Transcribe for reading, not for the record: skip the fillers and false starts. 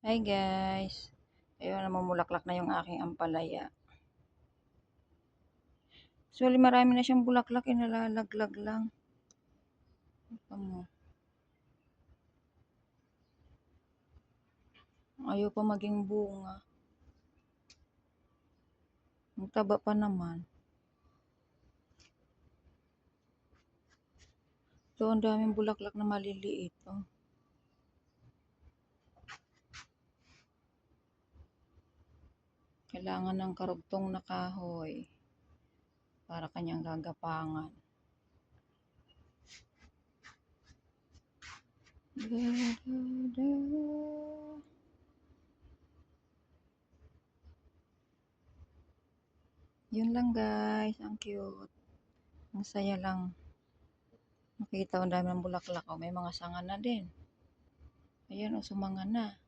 Hi guys! Ayun, namumulaklak na yung aking ampalaya. Actually, marami na siyang bulaklak, nalalaglag lang. Ito mo. Ayaw pa maging bunga. Ang taba pa naman. Ito, ang daming bulaklak na maliliit. Oh. Kailangan ng karugtong na kahoy para kanyang gagapangan. Yun lang guys, ang cute. Ang saya lang. Makita ang dami ng bulaklak. Oh, may mga sanga na din. Ayan, oh, sumanga na.